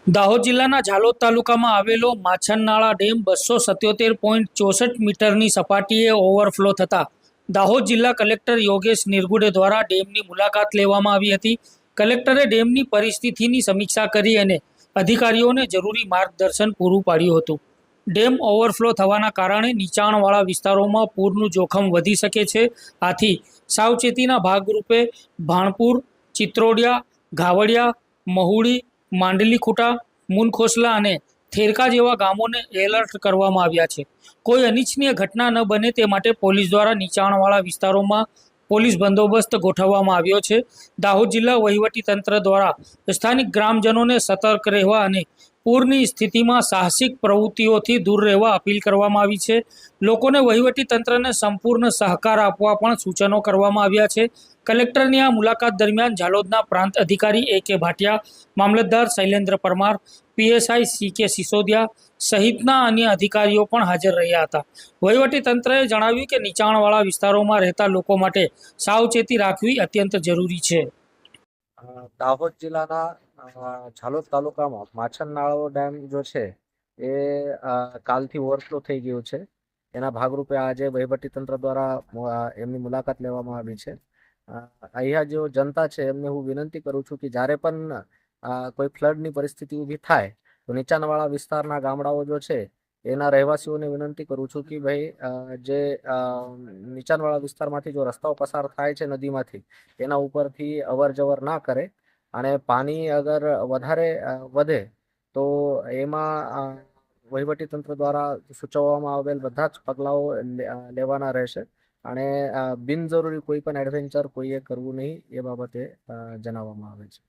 દાહોદ જિલ્લાના ઝાલોદ તાલુકામાં આવેલો માછનનાળા ડેમ 277.64 મીટરની સપાટીએ ઓવરફ્લો થતા દાહોદ જિલ્લા કલેક્ટર યોગેશ નિરગુડે દ્વારા ડેમની મુલાકાત લેવામાં આવી હતી. કલેક્ટરે ડેમની પરિસ્થિતિની સમીક્ષા કરી અને અધિકારીઓને જરૂરી માર્ગદર્શન પૂરું પાડ્યું હતું. ડેમ ઓવરફ્લો થવાના કારણે નીચાણવાળા વિસ્તારોમાં પૂરનું જોખમ વધી શકે છે. આથી સાવચેતીના ભાગરૂપે ભાણપુર, ચિત્રોડિયા, ઘાવડિયા, મહુડી, માંડલીખુટા, મુનખોસલા અને થેરકા જેવા ગામોને એલર્ટ કરવામાં આવ્યા છે. કોઈ અનિચ્છનીય ઘટના ન બને તે માટે પોલીસ દ્વારા નીચાણવાળા વિસ્તારોમાં પોલીસ બંદોબસ્ત ગોઠવવામાં આવ્યો છે. દાહોદ જિલ્લા વહીવટીતંત્ર દ્વારા સ્થાનિક ગ્રામજનોને સતર્ક રહેવા અને પૂરની સ્થિતિમાં સાહસિક પ્રવૃત્તિઓથી દૂર રહેવા અપીલ કરવામાં આવી છે. લોકોને વહીવટીતંત્રને સંપૂર્ણ સહકાર આપવા પણ સૂચનો કરવામાં આવ્યા છે. કલેક્ટરની આ મુલાકાત દરમિયાન ઝાલોદના પ્રાંત અધિકારી A.K. ભાટિયા, મામલતદાર શૈલેન્દ્ર પરમાર, PSI C.K. સિસોદિયા સહિતના અન્ય અધિકારીઓ પણ હાજર રહ્યા હતા. વહીવટીતંત્રએ જણાવ્યું કે નીચાણવાળા વિસ્તારોમાં રહેતા લોકો માટે સાવચેતી રાખવી અત્યંત જરૂરી છે. દાહોદ જિલ્લાના ઝાલોદ તાલુકામાં માછનનાળો ડેમ જો છે એ કાલથી ઓવરફ્લો થઈ ગયું છે. એના ભાગરૂપે આજે વહીવટીતંત્ર દ્વારા એમની મુલાકાત લેવામાં આવી છે. અહીંયા જો જનતા છે એમને હું વિનંતી કરું છું કે જ્યારે પણ કોઈ ફ્લડની પરિસ્થિતિ ઊભી થાય તો નીચાણવાળા વિસ્તારના ગામડાઓ જો છે એના રહેવાસીઓને વિનંતી કરું છું કે ભાઈ જે નીચાણવાળા વિસ્તારમાંથી જો રસ્તાઓ પસાર થાય છે નદીમાંથી એના ઉપરથી અવર જવર ના કરે અને પાણી અગર વધારે વધે તો એમાં વહીવટીતંત્ર દ્વારા સૂચવવામાં આવેલ બધા જ પગલાઓ લેવાના રહેશે અને બિનજરૂરી કોઈ પણ એડવેન્ચર કોઈએ કરવું નહીં એ બાબતે જણાવવામાં આવે છે.